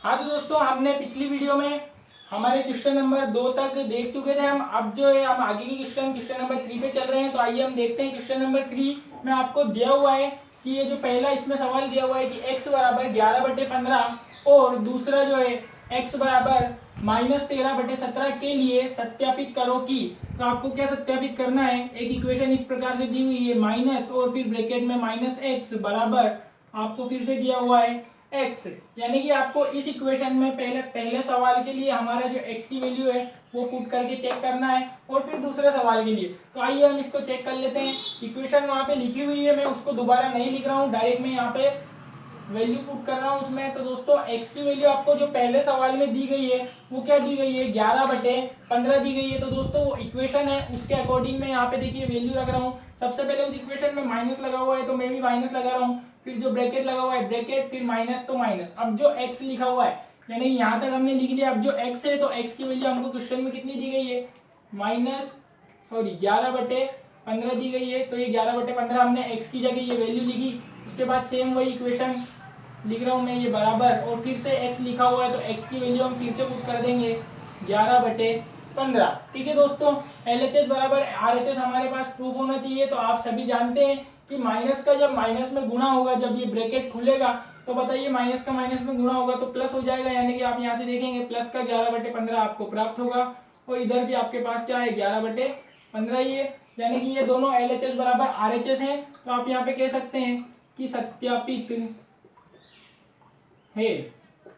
हाँ तो दोस्तों, हमने पिछली वीडियो में हमारे क्वेश्चन नंबर 2 तक देख चुके थे। हम अब जो है हम आगे की क्वेश्चन नंबर 3 पे चल रहे हैं। तो आइए हम देखते हैं। क्वेश्चन नंबर 3 में आपको दिया हुआ है कि ये जो पहला इसमें सवाल दिया हुआ है कि x बराबर 11/15 और दूसरा जो है x बराबर -13/17 के लिए सत्यापित करो कि। तो आपको क्या सत्यापित करना है, एक इक्वेशन इस प्रकार से दी हुई है माइनस और फिर ब्रैकेट में -x बराबर आपको फिर से दिया हुआ है x, यानी कि आपको इस इक्वेशन में पहले सवाल के लिए हमारा जो x की वैल्यू है वो पुट करके चेक करना है और फिर दूसरे सवाल के लिए। तो आइए हम इसको चेक कर लेते हैं। इक्वेशन वहाँ पे लिखी हुई है, मैं उसको दोबारा नहीं लिख रहा हूँ, डायरेक्ट मैं यहाँ पे वैल्यू पुट कर रहा हूँ उसमें। तो दोस्तों x की वैल्यू आपको जो पहले सवाल में दी गई है वो क्या दी गई है, 11/15 दी गई है। तो दोस्तों वो इक्वेशन है उसके अकॉर्डिंग मैं यहाँ पे देखिए वैल्यू रख रहा हूँ। सबसे पहले उस इक्वेशन में माइनस लगा हुआ है तो मैं भी माइनस लगा रहा हूँ, फिर जो ब्रैकेट लगा हुआ है ब्रैकेट, फिर माइनस तो माइनस। अब जो x लिखा हुआ है यानी यहाँ तक हमने लिख लिया। अब जो x है तो x की वैल्यू हमको क्वेश्चन में कितनी दी गई है, 11/15 दी गई है। तो ये 11/15 हमने x की जगह ये वैल्यू लिखी। उसके बाद सेम वही इक्वेशन लिख रहा हूँ मैं ये बराबर, और फिर से x लिखा हुआ है तो x की वैल्यू हम फिर से पुट कर देंगे 11/15। ठीक है दोस्तों, LHS बराबर RHS हमारे पास प्रूफ होना चाहिए। तो आप सभी जानते हैं कि माइनस का जब माइनस में गुणा होगा, जब ये ब्रैकेट खुलेगा तो बताइए माइनस का माइनस में गुणा होगा तो प्लस हो जाएगा, यानी कि आप यहाँ से देखेंगे प्लस का 11/15 आपको प्राप्त होगा। और इधर भी आपके पास क्या है, 11/15 ही है, यानी कि ये दोनों LHS बराबर RHS है। तो आप यहाँ पे कह सकते हैं कि सत्यापित है।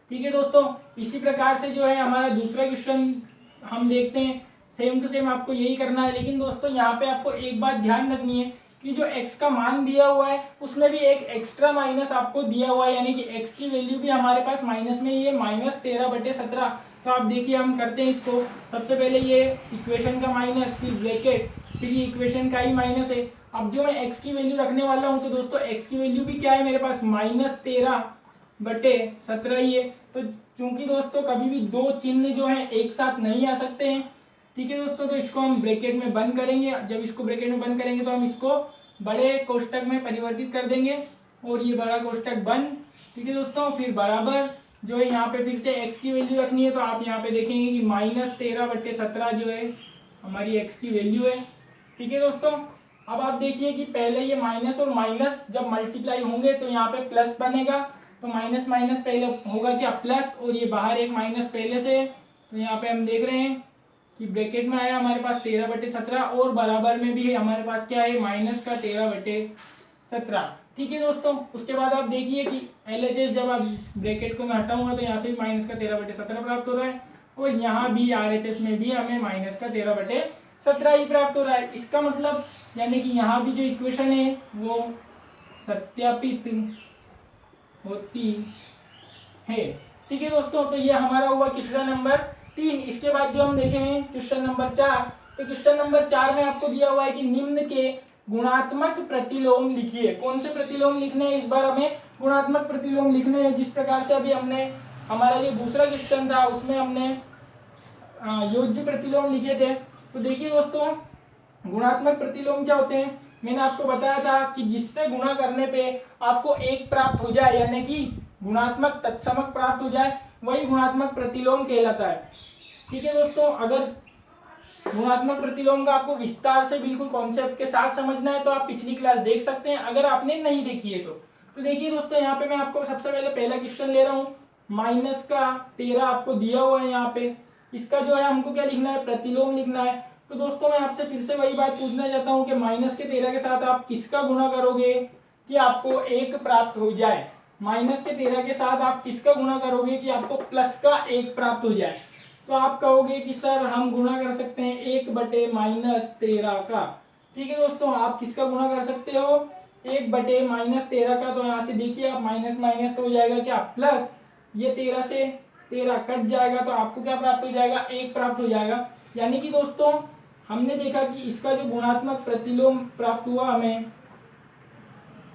ठीक है दोस्तों, इसी प्रकार से जो है हमारा दूसरा क्वेश्चन हम देखते हैं। सेम टू सेम आपको यही करना है, लेकिन दोस्तों यहाँ पे आपको एक बात ध्यान रखनी है कि जो x का मान दिया हुआ है उसमें भी एक एक्स्ट्रा माइनस आपको दिया हुआ है, यानी कि x की वैल्यू भी हमारे पास माइनस में ही है, -13/17। तो आप देखिए हम करते हैं इसको। सबसे पहले ये इक्वेशन का माइनस, फिर ब्रैकेट, फिर ये इक्वेशन का ही माइनस है। अब जो मैं x की वैल्यू रखने वाला हूँ तो दोस्तों x की वैल्यू भी क्या है मेरे पास, -13/17 ही है। तो चूंकि दोस्तों कभी भी दो चिन्ह जो है एक साथ नहीं आ सकते हैं, ठीक है दोस्तों, तो इसको हम ब्रैकेट में बंद करेंगे। जब इसको ब्रैकेट में बंद करेंगे तो हम इसको बड़े कोष्टक में परिवर्तित कर देंगे और ये बड़ा कोष्टक बंद। ठीक है दोस्तों, फिर बराबर जो है यहाँ पे फिर से x की वैल्यू रखनी है। तो आप यहाँ पे देखेंगे कि -13/17 जो है हमारी x की वैल्यू है। ठीक है दोस्तों, अब आप देखिए कि पहले ये माइनस और माइनस जब मल्टीप्लाई होंगे तो यहाँ पे प्लस बनेगा। तो माइनस माइनस पहले होगा क्या, प्लस, और ये बाहर एक माइनस पहले से। तो यहाँ पे हम देख रहे हैं कि ब्रैकेट में आया हमारे पास 13/17 और बराबर में भी हमारे पास क्या है, माइनस का 13/17। ठीक है दोस्तों, उसके बाद आप देखिए कि LHS जब आप इस ब्रैकेट को मैं हटाऊंगा तो यहाँ से भी माइनस का 13/17 प्राप्त हो रहा है, और यहाँ भी RHS में भी हमें माइनस का 13/17 ही प्राप्त हो रहा है। इसका मतलब यानी कि यहाँ भी जो इक्वेशन है वो सत्यापित होती है। ठीक है दोस्तों, तो ये हमारा हुआ क्वेश्चन नंबर 3। इसके बाद जो हम देखेंगे क्वेश्चन नंबर 4। तो क्वेश्चन नंबर 4 में आपको दिया हुआ है कि निम्न के गुणात्मक प्रतिलोम लिखिए। कौन से प्रतिलोम लिखने हैं, इस बार हमें गुणात्मक प्रतिलोम लिखने हैं। जिस प्रकार से अभी हमने हमारा जो दूसरा क्वेश्चन था उसमें हमने योज्य प्रतिलोम लिखे थे। तो देखिए दोस्तों, गुणात्मक प्रतिलोम क्या होते हैं, मैंने आपको बताया था कि जिससे गुणा करने पे आपको एक प्राप्त हो जाए, यानी कि गुणात्मक तत्समक प्राप्त हो जाए, वही गुणात्मक प्रतिलोम कहलाता है। ठीक है दोस्तों, अगर गुणात्मक प्रतिलोम का आपको विस्तार से बिल्कुल कॉन्सेप्ट के साथ समझना है तो आप पिछली क्लास देख सकते हैं, अगर आपने नहीं देखी है तो देखिए दोस्तों, यहाँ पे मैं आपको सबसे पहले पहला क्वेश्चन ले रहा हूँ। -13 आपको दिया हुआ है यहाँ पे, इसका जो है हमको क्या लिखना है, प्रतिलोम लिखना है। तो दोस्तों मैं आपसे फिर से वही बात पूछना चाहता हूँ कि -13 के साथ आप किसका गुणा करोगे कि आपको 1 प्राप्त हो जाए। -13 के साथ आप किसका गुणा करोगे कि आपको प्लस का 1 प्राप्त हो जाए। तो आप कहोगे कि सर हम गुणा कर सकते हैं 1/-13 का। ठीक है दोस्तों, आप किसका गुणा कर सकते हो, 1/-13 का। तो यहाँ से देखिए आप माइनस माइनस तो हो जाएगा क्या, प्लस, ये 13 से 13 कट जाएगा तो आपको क्या प्राप्त हो जाएगा, 1 प्राप्त हो जाएगा। यानी कि दोस्तों हमने देखा कि इसका जो गुणात्मक प्रतिलोम प्राप्त हुआ हमें,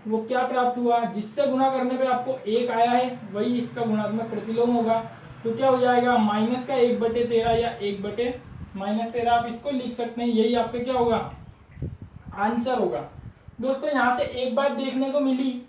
वो क्या प्राप्त हुआ, जिससे गुणा करने पे आपको 1 आया है वही इसका गुणात्मक प्रतिलोम होगा। तो क्या हो जाएगा, माइनस का 1/13 या 1/-13 आप इसको लिख सकते हैं, यही आपका क्या होगा, आंसर होगा। दोस्तों यहाँ से एक बात देखने को मिली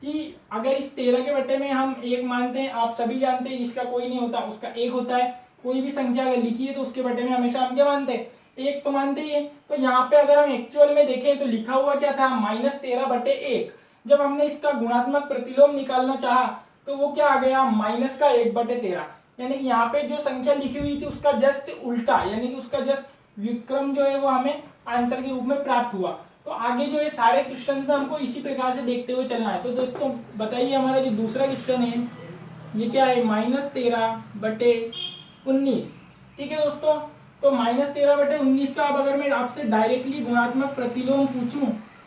कि अगर इस 13 के बटे में हम 1 मानते हैं, आप सभी जानते हैं जिसका कोई नहीं होता उसका 1 होता है। कोई भी संख्या अगर लिखी है तो उसके बटे में हमेशा हम क्या मानते हैं, 1 तो मानते ही है। तो यहाँ पे अगर हम एक्चुअल में देखें तो लिखा हुआ क्या था, -13/1। जब हमने इसका गुणात्मक प्रतिलोम निकालना चाहा तो वो क्या आ गया, -1/13। यानी कि यहाँ पे जो संख्या लिखी हुई थी उसका जस्ट उल्टा, यानी कि उसका जस्ट व्युत्क्रम जो है वो हमें आंसर के रूप में प्राप्त हुआ। तो आगे जो है सारे क्वेश्चन में हमको इसी प्रकार से देखते हुए चलना है। तो दोस्तों बताइए हमारा जो दूसरा क्वेश्चन है ये क्या है, -13/19। ठीक है दोस्तों, तो -13/19 का अब अगर मैं आपसे डायरेक्टली गुणात्मक प्रतिलोम पूछूं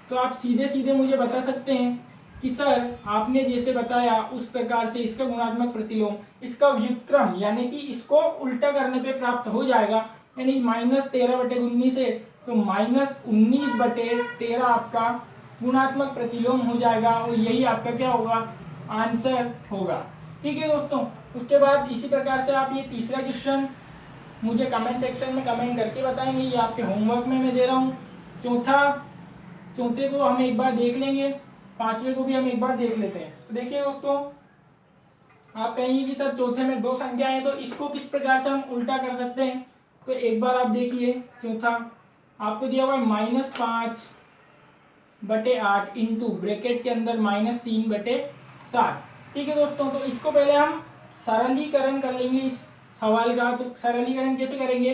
तो आप सीधे सीधे मुझे बता सकते हैं कि सर आपने जैसे बताया उस प्रकार से इसका गुणात्मक प्रतिलोम इसका व्युत्क्रम यानी कि इसको उल्टा करने पे प्राप्त हो जाएगा। यानी -13/19 है तो -19/13 आपका गुणात्मक प्रतिलोम हो जाएगा और यही आपका क्या होगा, आंसर होगा। ठीक है दोस्तों, उसके बाद इसी प्रकार से आप ये तीसरा क्वेश्चन मुझे कमेंट सेक्शन में कमेंट करके बताएंगे, ये आपके होमवर्क में मैं दे रहा हूँ। चौथे को हम एक बार देख लेंगे, पांचवे को भी हम एक बार देख लेते हैं। तो देखिए दोस्तों, आप कहेंगे कि सर चौथे में 2 संख्या है तो इसको किस प्रकार से हम उल्टा कर सकते हैं। तो एक बार आप देखिए, चौथा आपको दिया हुआ है -5/8 इंटू ब्रैकेट के अंदर -3/7। ठीक है दोस्तों, तो इसको पहले हम सरलीकरण कर लेंगे इस सवाल का। तो सरलीकरण कैसे करेंगे,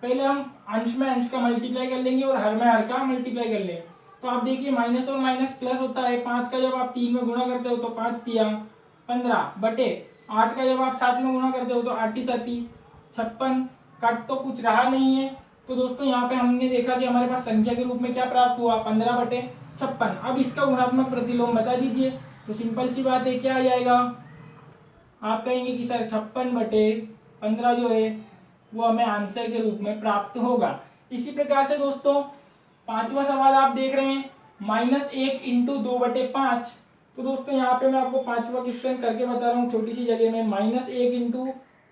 पहले हम अंश में अंश का मल्टीप्लाई कर लेंगे और हर में हर का मल्टीप्लाई कर लेंगे। तो आप देखिए माइनस और माइनस प्लस होता है, 5 का जब आप 3 में गुणा करते हो तो 5 दिया 15/8 का जब आप 7 में गुणा करते हो तो 8 7 56, कट तो कुछ रहा नहीं है। तो दोस्तों यहाँ पे हमने देखा कि हमारे पास संख्या के रूप में क्या प्राप्त हुआ, 15/56। अब इसका गुणात्मक प्रतिलोम बता दीजिए। तो सिंपल सी बात है, क्या आ जाएगा, आप कहेंगे कि सर 56/15 जो है वो हमें आंसर के रूप में प्राप्त होगा। इसी प्रकार से दोस्तों पांचवा सवाल आप देख रहे हैं, -1 इंटू 2/5। तो दोस्तों यहाँ पे मैं आपको पांचवा क्वेश्चन करके बता रहा हूँ छोटी सी जगह में। -1 इंटू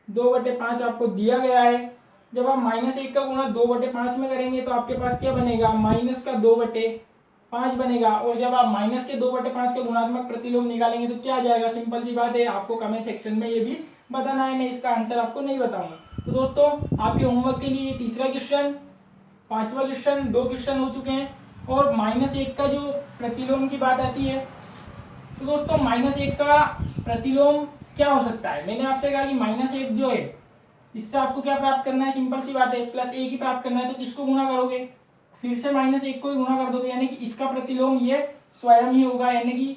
2/5 आपको दिया गया है। जब आप -1 का गुणा 2/5 में करेंगे तो आपके पास क्या बनेगा, माइनस का 2/5 बनेगा। और जब आप माइनस के 2/5 का गुणात्मक प्रतिलोम निकालेंगे तो क्या आ जाएगा, सिंपल सी बात है, आपको कमेंट सेक्शन में ये भी बताना है, मैं इसका आंसर आपको नहीं बताऊंगा। तो दोस्तों आपके होमवर्क के लिए ये तीसरा क्वेश्चन, पांचवा क्वेश्चन, 2 क्वेश्चन हो चुके हैं। और -1 का जो प्रतिलोम की बात आती है तो दोस्तों -1 का प्रतिलोम क्या हो सकता है। मैंने आपसे कहा कि -1 जो है इससे आपको क्या प्राप्त करना है, सिंपल सी बात है, +1 ही प्राप्त करना है। तो किसको गुणा करोगे, फिर से -1 को ही गुणा कर दोगे, यानी कि इसका प्रतिलोम ये स्वयं ही होगा। यानी कि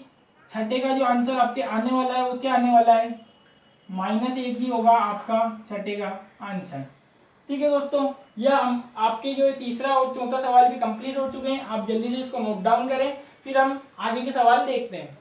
छठे का जो आंसर आपके आने वाला है वो क्या आने वाला है, -1 ही होगा आपका छठे का आंसर। ठीक है दोस्तों, यह हम आपके जो तीसरा और चौथा सवाल भी कंप्लीट हो चुके हैं। आप जल्दी से इसको नोट डाउन करें, फिर हम आगे के सवाल देखते हैं।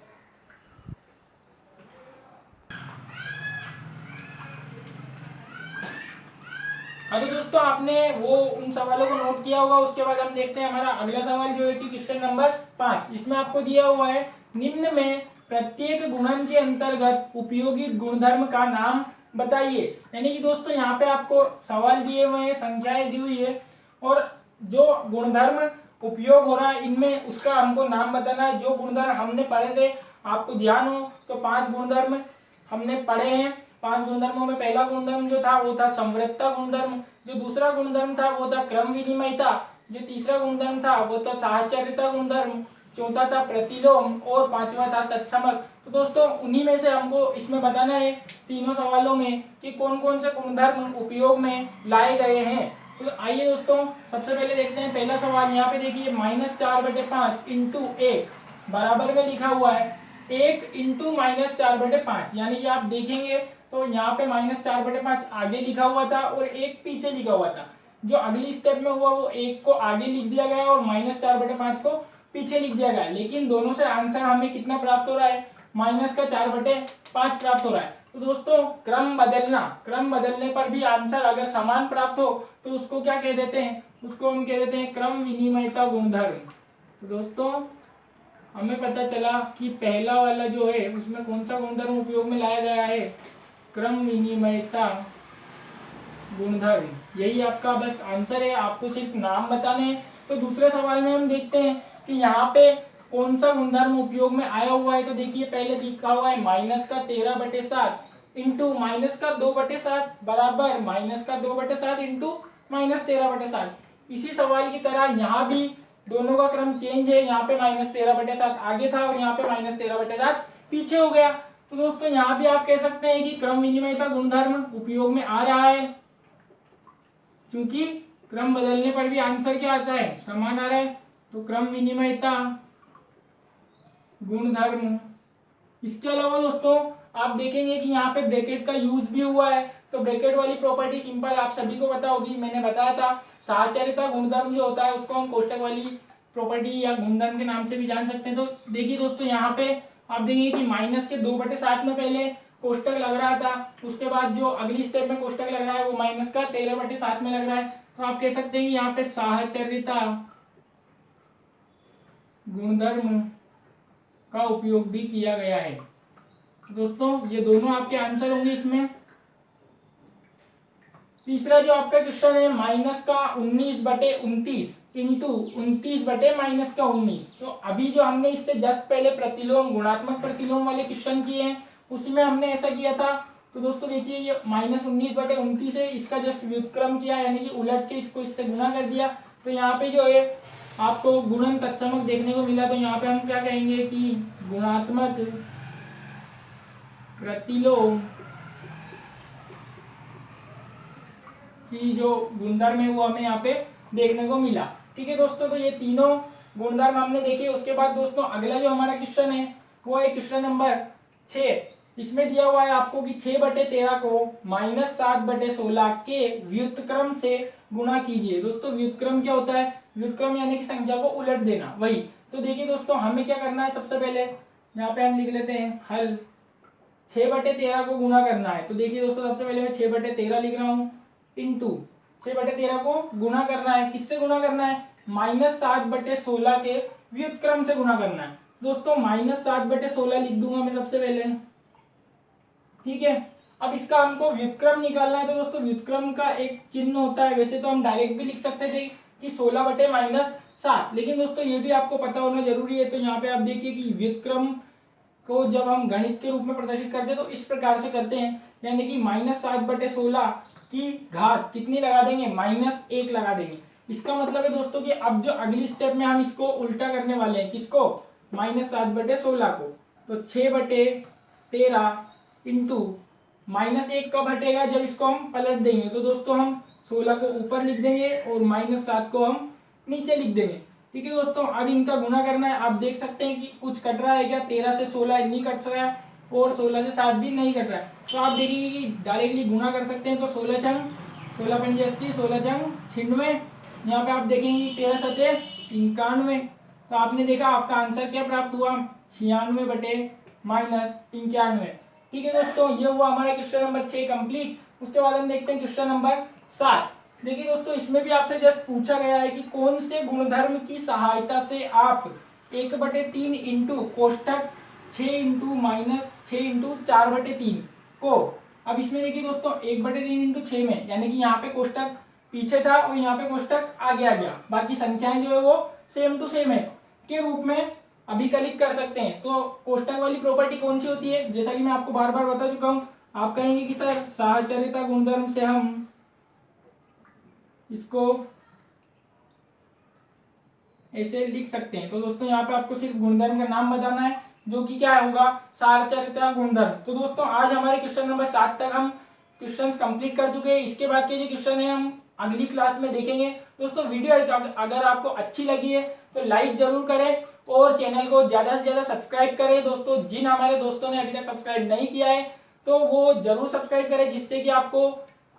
हाँ तो दोस्तों आपने वो उन सवालों को नोट किया होगा। उसके बाद हम देखते हैं हमारा अगला सवाल जो है कि क्वेश्चन नंबर 5। इसमें आपको दिया हुआ है, निम्न में प्रत्येक गुणन के अंतर्गत उपयोगी गुणधर्म का नाम बताइए। यानी कि दोस्तों यहाँ पे आपको सवाल दिए हुए हैं, संख्याएं दी हुई है और जो गुणधर्म उपयोग हो रहा है इनमें उसका हमको नाम बताना है। जो गुणधर्म हमने पढ़े थे, आपको ध्यान हो तो 5 गुणधर्म हमने पढ़े हैं। 5 गुणधर्मों में पहला गुणधर्म जो था वो था संवृत्ता गुणधर्म, जो दूसरा गुणधर्म था वो था क्रम विनिमयता, जो तीसरा गुणधर्म था वो था साहचर्यता गुणधर्म, चौथा था प्रतिलोम और पांचवा था तत्समक। तो दोस्तों उन्हीं में से हमको इसमें बताना है तीनों सवालों में कि कौन कौन से गुणधर्म उपयोग में लाए गए हैं। तो आइए दोस्तों सबसे पहले देखते हैं पहला सवाल। यहाँ पे देखिए -4/5 इंटू 1 बराबर में लिखा हुआ है 1 इंटू -4/5। यानी कि आप देखेंगे तो यहाँ पे -4/5 आगे लिखा हुआ था और 1 पीछे लिखा हुआ था। जो अगली स्टेप में हुआ वो 1 को आगे लिख दिया गया और -4/5 को पीछे लिख दिया गया। लेकिन दोनों से आंसर हमें कितना प्राप्त हो रहा है, -4/5 प्राप्त हो रहा है। तो दोस्तों क्रम बदलने पर भी आंसर अगर समान प्राप्त हो तो उसको क्या कह देते हैं, उसको हम कह देते हैं क्रम विनिमयता गुणधर्म। तो दोस्तों हमें पता चला कि पहला वाला जो है उसमें कौन सा गुणधर्म उपयोग में लाया गया है, क्रम विनिमयता गुणधर्म। यही आपका बस आंसर है, आपको सिर्फ नाम बताने हैं। तो दूसरे सवाल में हम देखते हैं कि यहाँ पे कौन सा गुणधर्म उपयोग में आया हुआ है, तो देखिए पहले लिखा हुआ है माइनस का 13/7 इंटू माइनस का 2/7 बराबर माइनस का 2/7 इंटू माइनस 13/7। इसी सवाल की तरह यहाँ भी दोनों का क्रम चेंज है, यहाँ पे माइनस 13/7 आगे था और यहाँ पे माइनस 13/7 पीछे हो गया। तो दोस्तों यहाँ भी आप कह सकते हैं कि क्रम विनिमयता गुणधर्म उपयोग में आ रहा है, क्योंकि क्रम बदलने पर भी आंसर क्या आता है, समान आ रहा है। तो क्रम विनिमयता गुणधर्म। इसके अलावा दोस्तों आप देखेंगे कि यहाँ पे ब्रैकेट का यूज भी हुआ है। तो ब्रैकेट वाली प्रॉपर्टी सिंपल आप सभी को पता होगी, मैंने बताया था साहचर्यता गुणधर्म जो होता है उसको हम कोष्टक वाली प्रॉपर्टी या गुणधर्म के नाम से भी जान सकते हैं। तो देखिए दोस्तों यहाँ पे आप देखेंगे कि माइनस के 2/7 में पहले कोष्टक लग रहा था, उसके बाद जो अगली स्टेप में कोष्टक लग रहा है वो माइनस का 13/7 में लग रहा है। तो आप कह सकते हैं कि यहाँ पे साहचर्यता गुणधर्म का उपयोग भी किया गया है। दोस्तों ये दोनों आपके आंसर होंगे इसमें। तीसरा जो आपका क्वेश्चन है माइनस का 19/29 इंटू 29/-19। तो अभी जो हमने इससे जस्ट पहले प्रतिलोम गुणात्मक प्रतिलोम वाले क्वेश्चन किए हैं उसमें हमने ऐसा किया था। तो दोस्तों देखिए ये -19/29 है, इसका जस्ट व्युत्क्रम किया यानी कि उलट के इसको इससे गुणा कर दिया। तो यहाँ पे जो है आपको गुणन तत्समक देखने को मिला। तो यहाँ पे हम क्या कहेंगे कि गुणात्मक प्रतिलोम की जो गुणधर्म है वो हमें यहाँ पे देखने को मिला। ठीक है दोस्तों, तो ये तीनों गुणधर्म हमने देखे। उसके बाद दोस्तों अगला जो हमारा क्वेश्चन है वो है क्वेश्चन नंबर 6। इसमें दिया हुआ है आपको कि 6/13 को -7/16 के व्युत्क्रम से गुणा कीजिए। दोस्तों व्युत्क्रम क्या होता है, व्युत्क्रम यानी कि संख्या को उलट देना, वही। तो देखिए दोस्तों हमें क्या करना है, सबसे पहले यहाँ पे हम लिख लेते हैं हल 6/13 को गुणा करना है। तो देखिए दोस्तों सबसे पहले मैं 6/13 लिख रहा हूँ इंटू 6/13 को गुणा करना है, किससे गुणा करना है, -7/16 के व्युत्क्रम से गुणा करना है। दोस्तों -7/16 लिख दूंगा मैं सबसे पहले, ठीक है। अब इसका हमको व्युत्क्रम निकालना है। तो दोस्तों व्युत्क्रम का एक चिन्ह होता है, वैसे तो हम डायरेक्ट भी लिख सकते थे कि 16/-7, लेकिन दोस्तों ये भी आपको पता होना जरूरी है। तो यहाँ पे आप देखिए कि व्युत्क्रम को जब हम गणित के रूप में प्रदर्शित करते हैं तो इस प्रकार से करते हैं, यानी कि -7/16 की घात कितनी लगा देंगे, -1 लगा देंगे। इसका मतलब है दोस्तों कि अब जो अगली स्टेप में हम इसको उल्टा करने वाले हैं, किसको, -7/16 को। तो 6/13 इंटू -1 कब हटेगा, जब इसको हम पलट देंगे। तो दोस्तों हम 16 को ऊपर लिख देंगे और -7 को हम नीचे लिख देंगे। ठीक है दोस्तों, अब इनका गुणा करना है। आप देख सकते हैं कि कुछ कट रहा है क्या, 13 से 16 नहीं कट रहा है और 16 से 7 भी नहीं कट रहा है। तो आप देखेंगे कि डायरेक्टली गुणा कर सकते हैं। तो 16 छंग 16 × 80, 16 छंग 96। यहाँ पे आप देखेंगे 13 सते 91। तो आपने देखा आपका आंसर क्या प्राप्त हुआ, 96/-91। ठीक है दोस्तों, ये हुआ हमारा क्वेश्चन नंबर 6 कंप्लीट। उसके बाद हम देखते हैं क्वेश्चन नंबर 7। देखिए दोस्तों इसमें भी आपसे जस्ट पूछा गया है कि कौन से गुणधर्म की सहायता से आप 1/3 इंटू कोष्टक 6 इंटू 4/3 को, अब इसमें देखिए दोस्तों 1/3 इंटू 6 में, यानी कि यहाँ पे कोष्टक पीछे था और यहाँ पे कोष्टक आगे आ गया, बाकी संख्याएं जो है वो सेम टू सेम है, के रूप में अभिकलित कर सकते हैं। तो कोष्टक वाली प्रॉपर्टी कौन सी होती है, जैसा कि मैं आपको बार बार बता चुका हूँ। आप कहेंगे कि सर साहचर्यता गुणधर्म से हम इसको ऐसे लिख सकते हैं। तो दोस्तों यहाँ पे आपको सिर्फ गुणधर्म का नाम बताना है, जो कि क्या होगा, साहचर्यता गुणधर्म। तो दोस्तों आज हमारे क्वेश्चन नंबर 7 तक हम क्वेश्चंस कंप्लीट कर चुके हैं। इसके बाद के जो क्वेश्चन है हम अगली क्लास में देखेंगे। दोस्तों वीडियो अगर आपको अच्छी लगी है तो लाइक जरूर करें और चैनल को ज्यादा से ज्यादा सब्सक्राइब करें। दोस्तों जिन हमारे दोस्तों ने अभी तक सब्सक्राइब नहीं किया है तो वो जरूर सब्सक्राइब करें, जिससे कि आपको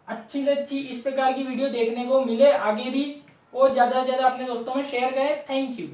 अच्छी से अच्छी इस प्रकार की वीडियो देखने को मिले आगे भी, और ज्यादा से ज्यादा अपने दोस्तों में शेयर करें। Thank you.